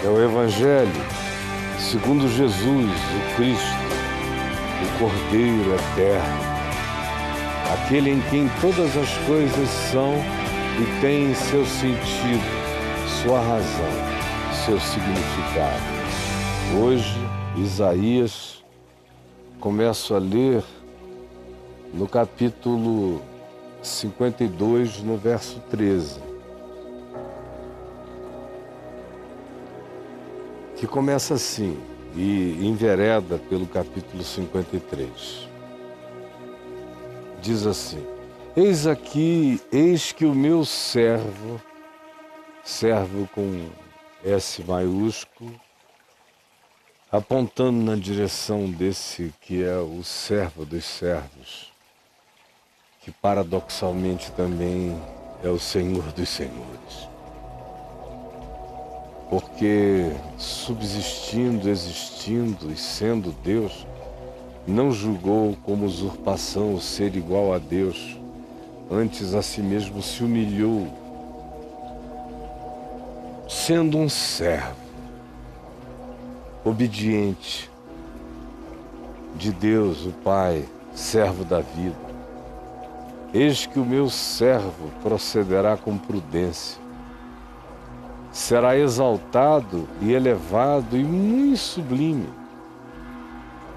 É o Evangelho segundo Jesus, o Cristo, o Cordeiro Eterno, aquele em quem todas as coisas são e têm seu sentido, sua razão, seu significado. Hoje, Isaías, começo a ler no capítulo 52, no verso 13. Que começa assim e envereda pelo capítulo 53. Diz assim: eis que o meu servo, servo com S maiúsculo, apontando na direção desse que é o servo dos servos, que paradoxalmente também é o Senhor dos senhores. Porque subsistindo, existindo e sendo Deus, não julgou como usurpação o ser igual a Deus, antes a si mesmo se humilhou, sendo um servo, obediente de Deus, o Pai, servo da vida. Eis que o meu servo procederá com prudência, será exaltado e elevado e muito sublime.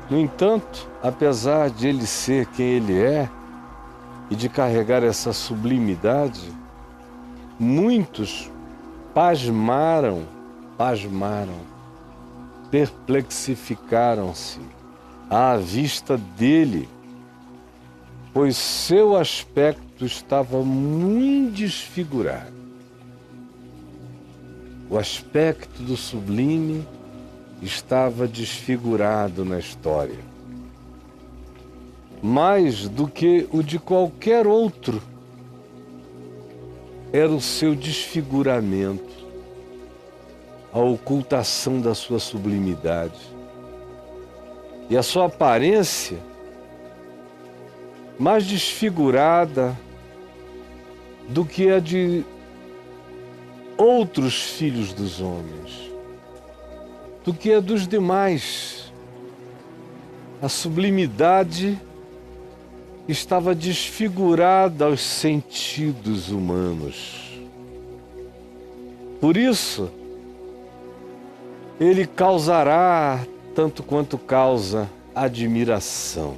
No entanto, apesar de ele ser quem ele é e de carregar essa sublimidade, muitos pasmaram, perplexificaram-se à vista dele, pois seu aspecto estava muito desfigurado. O aspecto do sublime estava desfigurado na história, mais do que o de qualquer outro. Era o seu desfiguramento, a ocultação da sua sublimidade. E a sua aparência, mais desfigurada do que a de outros filhos dos homens, do que a dos demais. A sublimidade estava desfigurada aos sentidos humanos. Por isso, ele causará tanto quanto causa admiração,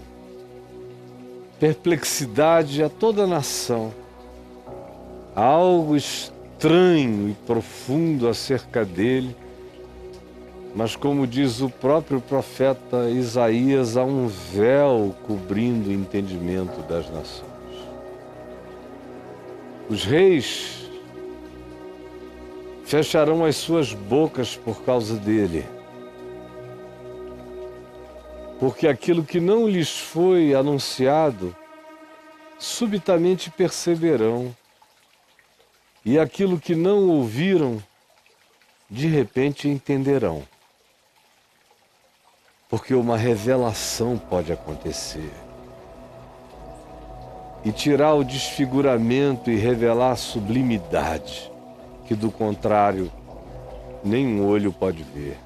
perplexidade a toda a nação. Algo estranho e profundo acerca dele, mas como diz o próprio profeta Isaías, há um véu cobrindo o entendimento das nações. Os reis fecharão as suas bocas por causa dele, porque aquilo que não lhes foi anunciado, subitamente perceberão. E aquilo que não ouviram, de repente entenderão. Porque uma revelação pode acontecer. E tirar o desfiguramento e revelar a sublimidade, que do contrário, nenhum olho pode ver.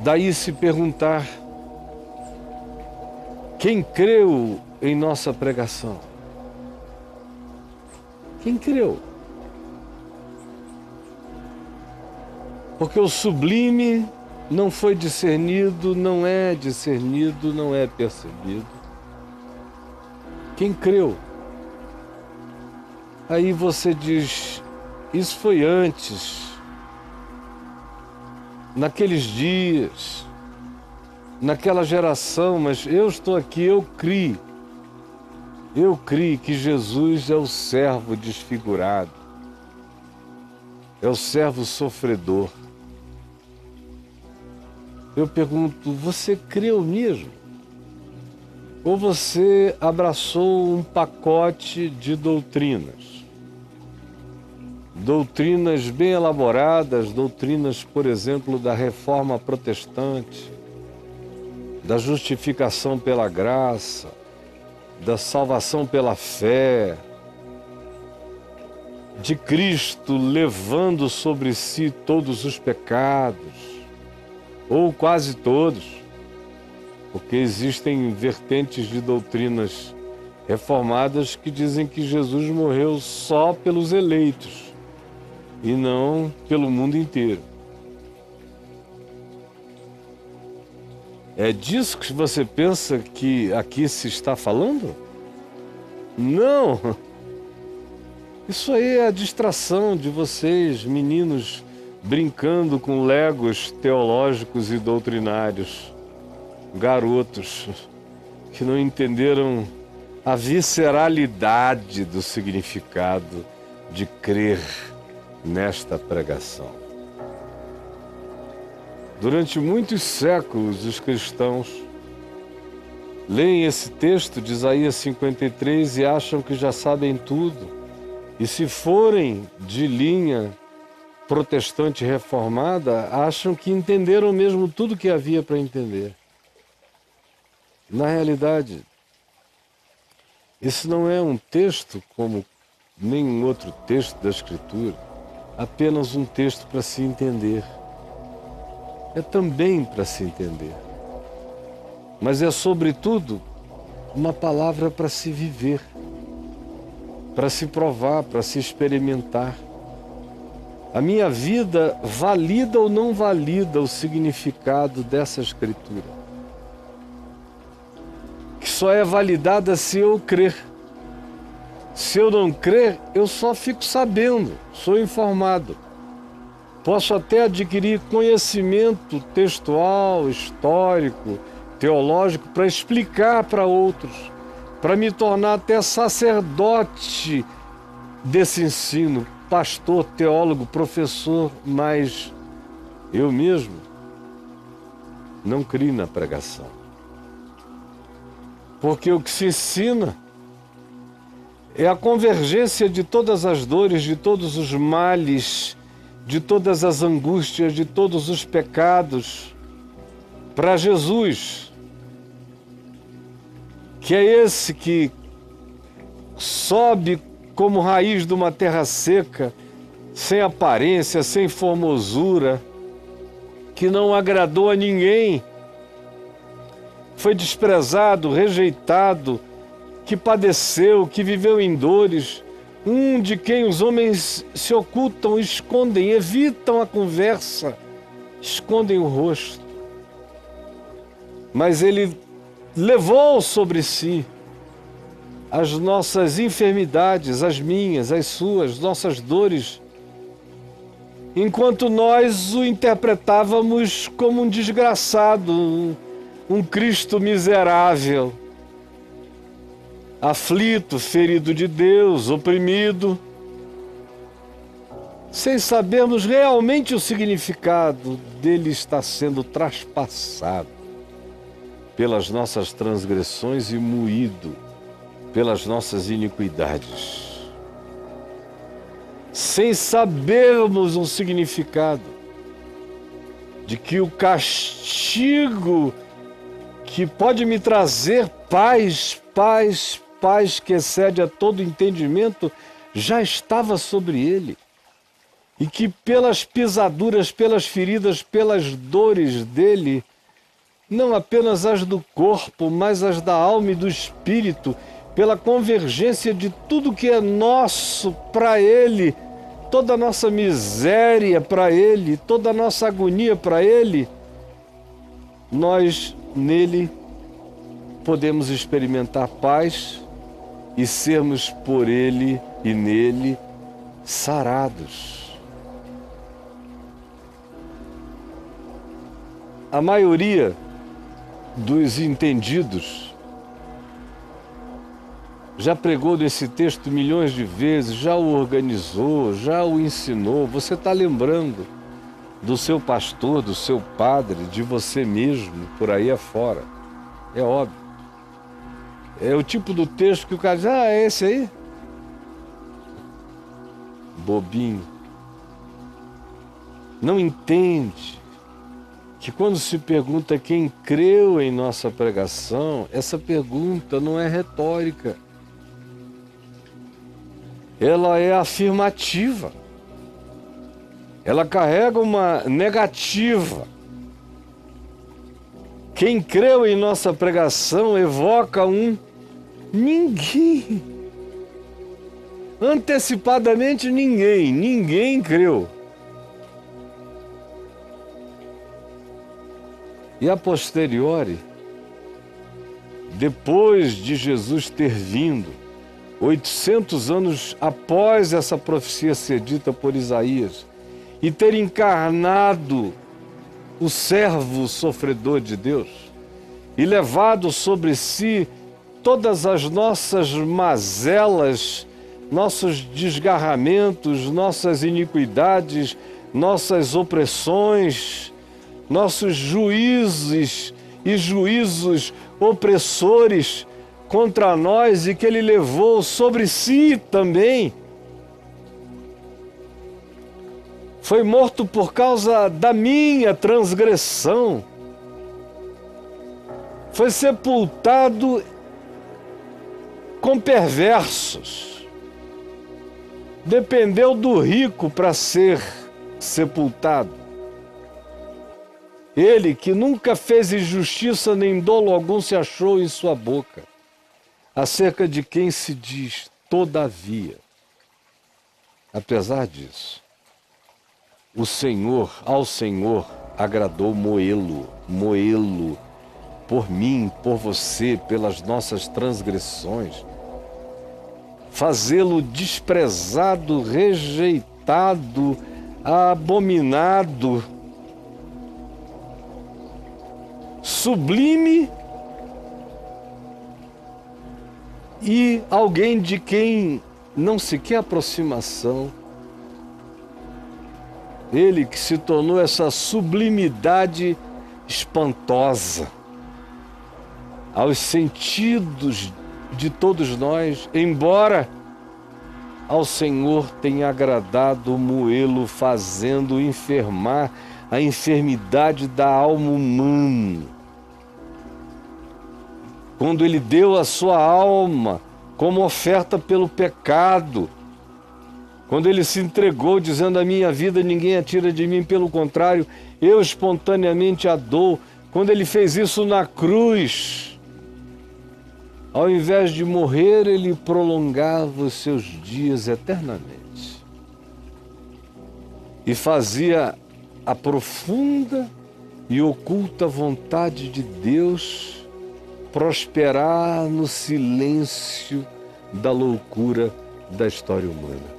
Daí se perguntar: quem creu em nossa pregação? Quem creu? Porque o sublime não foi discernido, não é discernido, não é percebido. Quem creu? Aí você diz: isso foi antes, naqueles dias, naquela geração, mas eu estou aqui, eu criei. Eu creio que Jesus é o servo desfigurado, é o servo sofredor. Eu pergunto: você creu mesmo? Ou você abraçou um pacote de doutrinas? Doutrinas bem elaboradas, doutrinas, por exemplo, da Reforma Protestante, da justificação pela graça, da salvação pela fé, de Cristo levando sobre si todos os pecados, ou quase todos, porque existem vertentes de doutrinas reformadas que dizem que Jesus morreu só pelos eleitos e não pelo mundo inteiro. É disso que você pensa que aqui se está falando? Não! Isso aí é a distração de vocês, meninos, brincando com legos teológicos e doutrinários. Garotos que não entenderam a visceralidade do significado de crer nesta pregação. Durante muitos séculos, os cristãos leem esse texto de Isaías 53 e acham que já sabem tudo. E se forem de linha protestante reformada, acham que entenderam mesmo tudo que havia para entender. Na realidade, esse não é um texto como nenhum outro texto da Escritura, apenas um texto para se entender. É também para se entender. Mas é, sobretudo, uma palavra para se viver, para se provar, para se experimentar. A minha vida valida ou não valida o significado dessa Escritura? Que só é validada se eu crer. Se eu não crer, eu só fico sabendo, sou informado. Posso até adquirir conhecimento textual, histórico, teológico para explicar para outros, para me tornar até sacerdote desse ensino, pastor, teólogo, professor, mas eu mesmo não crio na pregação. Porque o que se ensina é a convergência de todas as dores, de todos os males, de todas as angústias, de todos os pecados, para Jesus, que é esse que sobe como raiz de uma terra seca, sem aparência, sem formosura, que não agradou a ninguém, foi desprezado, rejeitado, que padeceu, que viveu em dores, de quem os homens se ocultam, escondem, evitam a conversa, escondem o rosto. Mas ele levou sobre si as nossas enfermidades, as minhas, as suas, nossas dores, enquanto nós o interpretávamos como um desgraçado, um Cristo miserável, aflito, ferido de Deus, oprimido, sem sabermos realmente o significado dele estar sendo traspassado pelas nossas transgressões e moído pelas nossas iniquidades. Sem sabermos o significado de que o castigo que pode me trazer paz que excede a todo entendimento, já estava sobre ele. E que pelas pisaduras, pelas feridas, pelas dores dele, não apenas as do corpo, mas as da alma e do espírito, pela convergência de tudo que é nosso para ele, toda a nossa miséria para ele, toda a nossa agonia para ele, nós nele podemos experimentar paz e sermos por ele e nele sarados. A maioria dos entendidos já pregou nesse texto milhões de vezes, já o organizou, já o ensinou. Você está lembrando do seu pastor, do seu padre, de você mesmo, por aí afora. É óbvio. É o tipo do texto que o cara diz, é esse aí? Bobinho. Não entende que quando se pergunta quem creu em nossa pregação, essa pergunta não é retórica. ela é afirmativa. Ela carrega uma negativa. Quem creu em nossa pregação evoca um ninguém. Antecipadamente ninguém creu. E a posteriori, depois de Jesus ter vindo, 800 anos após essa profecia ser dita por Isaías, e ter encarnado o servo sofredor de Deus, e levado sobre si todas as nossas mazelas, nossos desgarramentos, nossas iniquidades, nossas opressões, nossos juízos e juízos opressores contra nós, e que Ele levou sobre si também. Foi morto por causa da minha transgressão. Foi sepultado com perversos. Dependeu do rico para ser sepultado. Ele, que nunca fez injustiça nem dolo algum se achou em sua boca, acerca de quem se diz, todavia, apesar disso, ao Senhor agradou moê-lo, por mim, por você, pelas nossas transgressões, fazê-lo desprezado, rejeitado, abominado, sublime e alguém de quem não se quer aproximação. Ele que se tornou essa sublimidade espantosa aos sentidos de todos nós, embora ao Senhor tenha agradado moê-lo, fazendo enfermar a enfermidade da alma humana. Quando Ele deu a sua alma como oferta pelo pecado, quando Ele se entregou dizendo: a minha vida ninguém a tira de mim, pelo contrário, eu espontaneamente a dou. Quando Ele fez isso na cruz, ao invés de morrer, Ele prolongava os seus dias eternamente e fazia a profunda e oculta vontade de Deus prosperar no silêncio da loucura da história humana.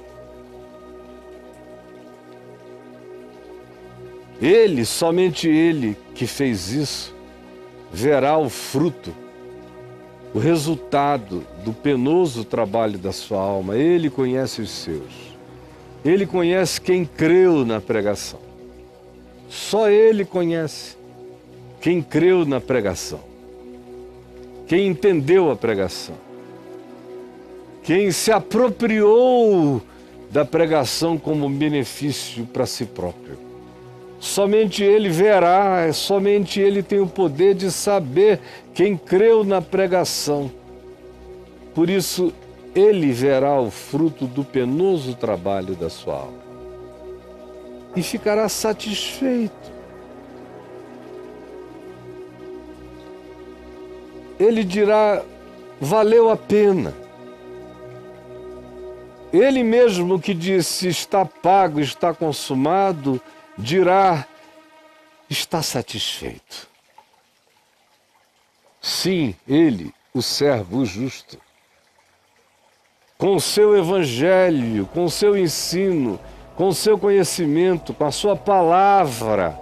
Ele, somente Ele que fez isso, verá o fruto, o resultado do penoso trabalho da sua alma. Ele conhece os seus. Ele conhece quem creu na pregação. Só Ele conhece quem creu na pregação, quem entendeu a pregação, quem se apropriou da pregação como benefício para si próprio. Somente Ele verá, somente Ele tem o poder de saber quem creu na pregação. Por isso, Ele verá o fruto do penoso trabalho da sua alma e ficará satisfeito. Ele dirá: valeu a pena. Ele mesmo que disse: está pago, está consumado, dirá: está satisfeito. Sim, Ele, o servo, o justo, com o seu evangelho, com o seu ensino, com o seu conhecimento, com a sua palavra,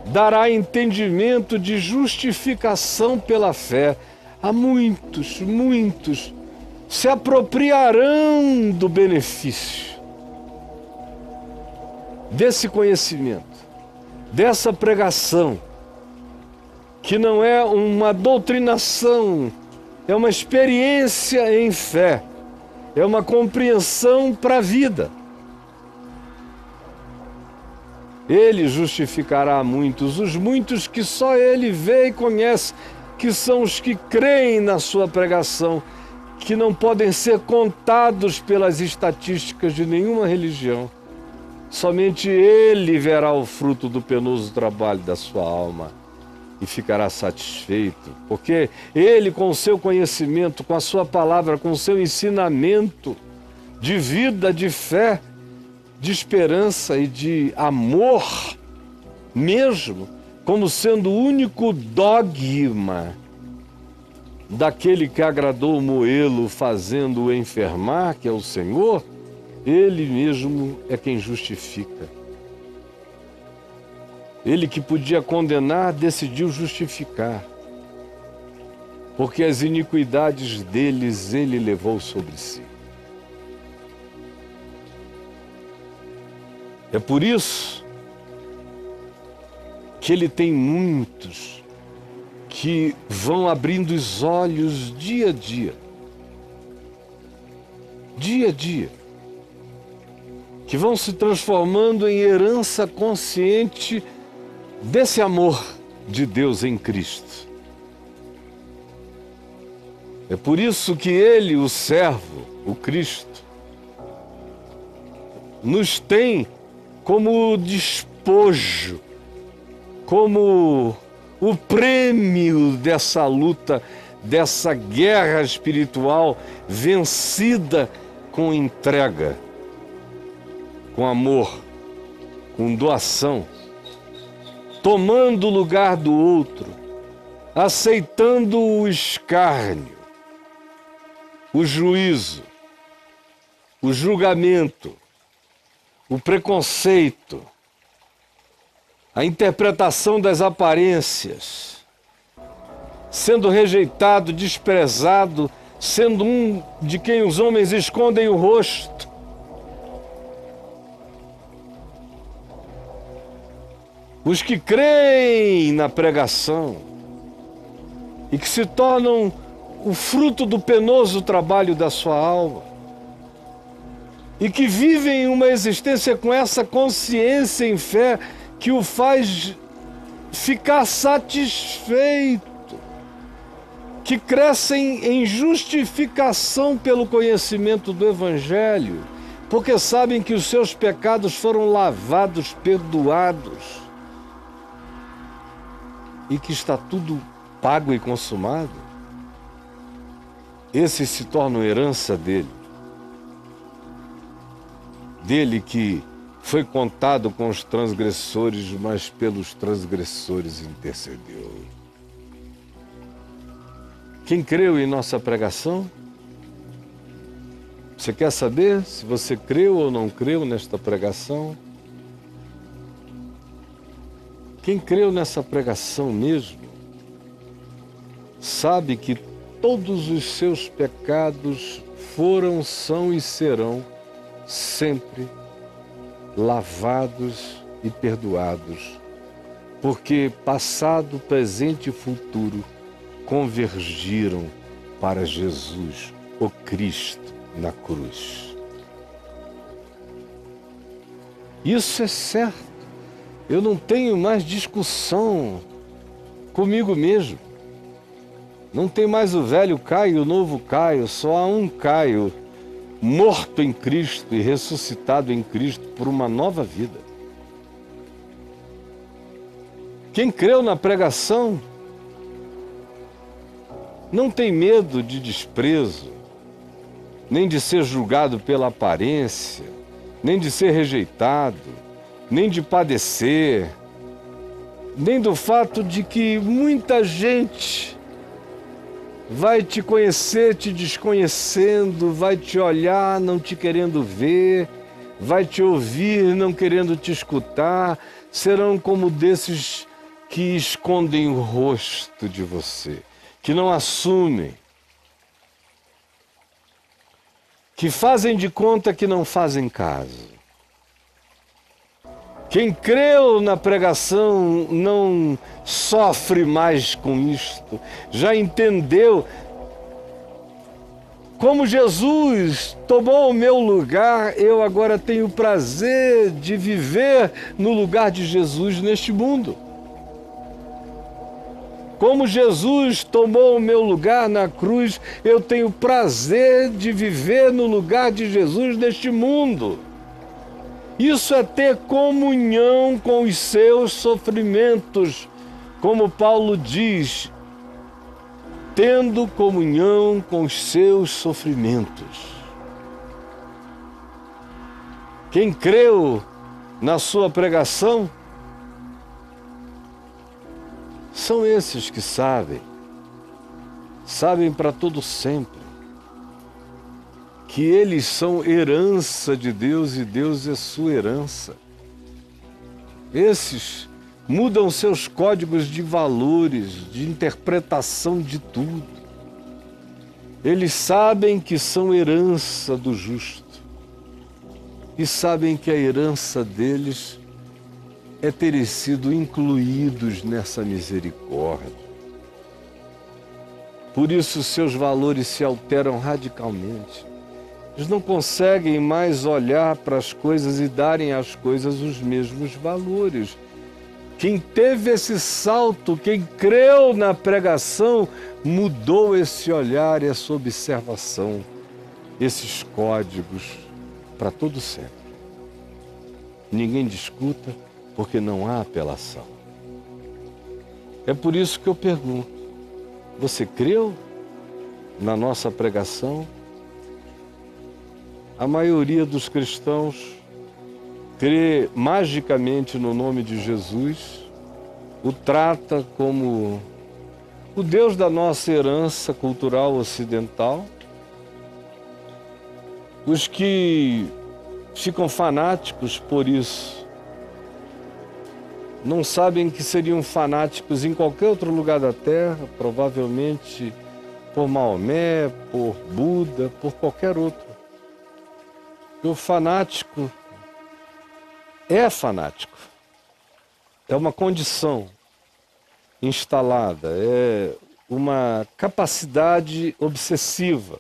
dará entendimento de justificação pela fé. Há muitos se apropriarão do benefício desse conhecimento, dessa pregação, que não é uma doutrinação, é uma experiência em fé, é uma compreensão para a vida. Ele justificará muitos, os muitos que só Ele vê e conhece, que são os que creem na sua pregação, que não podem ser contados pelas estatísticas de nenhuma religião. Somente ele verá o fruto do penoso trabalho da sua alma e ficará satisfeito, porque ele, com o seu conhecimento, com a sua palavra, com o seu ensinamento de vida, de fé, de esperança e de amor, mesmo como sendo o único dogma daquele que agradou moê-lo, fazendo-o enfermar, que é o Senhor, ele mesmo é quem justifica. Ele que podia condenar, decidiu justificar, porque as iniquidades deles ele levou sobre si. É por isso que ele tem muitos que vão abrindo os olhos dia a dia, que vão se transformando em herança consciente desse amor de Deus em Cristo. É por isso que ele, o servo, o Cristo, nos tem como despojo, como o prêmio dessa luta, dessa guerra espiritual vencida com entrega, com amor, com doação, tomando o lugar do outro, aceitando o escárnio, o juízo, o julgamento, o preconceito, a interpretação das aparências, sendo rejeitado, desprezado, sendo um de quem os homens escondem o rosto. Os que creem na pregação e que se tornam o fruto do penoso trabalho da sua alma e que vivem uma existência com essa consciência em fé que o faz ficar satisfeito, que crescem em justificação pelo conhecimento do Evangelho, porque sabem que os seus pecados foram lavados, perdoados, e que está tudo pago e consumado. Esses se tornam herança dele. Dele que foi contado com os transgressores, mas pelos transgressores intercedeu. Quem creu em nossa pregação? Você quer saber se você creu ou não creu nesta pregação? Quem creu nessa pregação mesmo, sabe que todos os seus pecados foram, são e serão sempre lavados e perdoados, porque passado, presente e futuro convergiram para Jesus, o Cristo, na cruz. Isso é certo. Eu não tenho mais discussão comigo mesmo. Não tem mais o velho Caio e o novo Caio, só há um Caio, morto em Cristo e ressuscitado em Cristo por uma nova vida. Quem creu na pregação não tem medo de desprezo, nem de ser julgado pela aparência, nem de ser rejeitado, nem de padecer, nem do fato de que muita gente vai te conhecer te desconhecendo, vai te olhar não te querendo ver, vai te ouvir não querendo te escutar, serão como desses que escondem o rosto de você, que não assumem, que fazem de conta que não fazem caso. Quem creu na pregação não sofre mais com isto, já entendeu. Como Jesus tomou o meu lugar, eu agora tenho o prazer de viver no lugar de Jesus neste mundo. Como Jesus tomou o meu lugar na cruz, eu tenho prazer de viver no lugar de Jesus neste mundo. Isso é ter comunhão com os seus sofrimentos, como Paulo diz, tendo comunhão com os seus sofrimentos. Quem creu na sua pregação são esses que sabem para todo sempre, que eles são herança de Deus e Deus é sua herança. Esses mudam seus códigos de valores, de interpretação de tudo. Eles sabem que são herança do justo e sabem que a herança deles é terem sido incluídos nessa misericórdia. Por isso seus valores se alteram radicalmente. Eles não conseguem mais olhar para as coisas e darem às coisas os mesmos valores. Quem teve esse salto, quem creu na pregação, mudou esse olhar e essa observação, esses códigos para todo sempre. Ninguém discuta porque não há apelação. É por isso que eu pergunto, você creu na nossa pregação? A maioria dos cristãos crê magicamente no nome de Jesus, o trata como o Deus da nossa herança cultural ocidental. Os que ficam fanáticos por isso não sabem que seriam fanáticos em qualquer outro lugar da terra, provavelmente por Maomé, por Buda, por qualquer outro. O fanático é fanático. É uma condição instalada, é uma capacidade obsessiva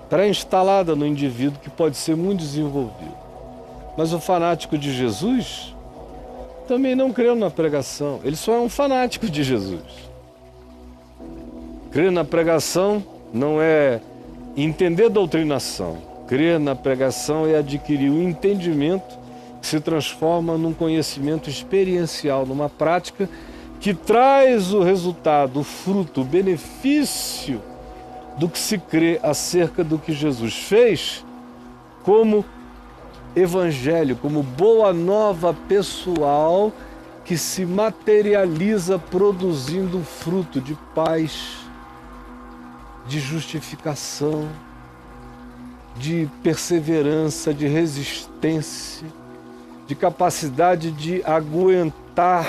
pré-instalada no indivíduo que pode ser muito desenvolvido. Mas o fanático de Jesus também não creu na pregação, ele só é um fanático de Jesus. Crer na pregação não é entender doutrinação. Crer na pregação é adquirir o entendimento que se transforma num conhecimento experiencial, numa prática que traz o resultado, o fruto, o benefício do que se crê acerca do que Jesus fez como evangelho, como boa nova pessoal que se materializa produzindo fruto de paz, de justificação, de perseverança, de resistência, de capacidade de aguentar.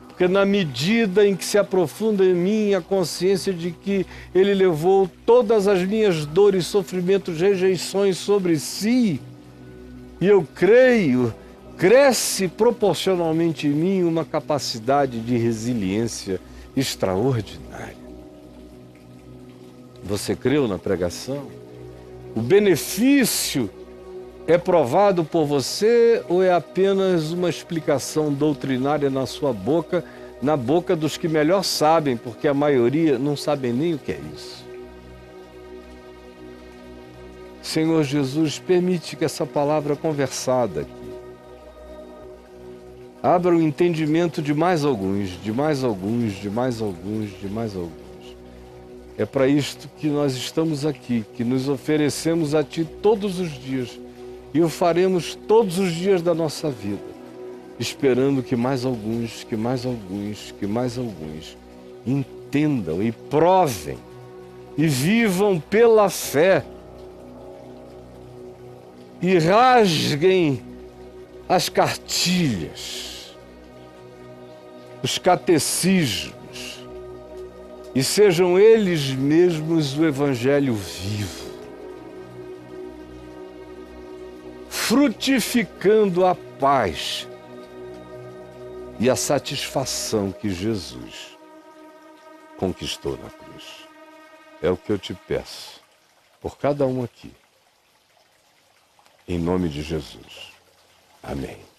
Porque na medida em que se aprofunda em mim a consciência de que Ele levou todas as minhas dores, sofrimentos, rejeições sobre si, e eu creio, cresce proporcionalmente em mim uma capacidade de resiliência extraordinária. Você creu na pregação? O benefício é provado por você ou é apenas uma explicação doutrinária na sua boca, na boca dos que melhor sabem, porque a maioria não sabem nem o que é isso? Senhor Jesus, permite que essa palavra conversada aqui abra o entendimento de mais alguns, de mais alguns, de mais alguns, de mais alguns. É para isto que nós estamos aqui, que nos oferecemos a Ti todos os dias e o faremos todos os dias da nossa vida, esperando que mais alguns, que mais alguns, que mais alguns entendam e provem e vivam pela fé e rasguem as cartilhas, os catecismos, e sejam eles mesmos o Evangelho vivo, frutificando a paz e a satisfação que Jesus conquistou na cruz. É o que eu te peço por cada um aqui, em nome de Jesus. Amém.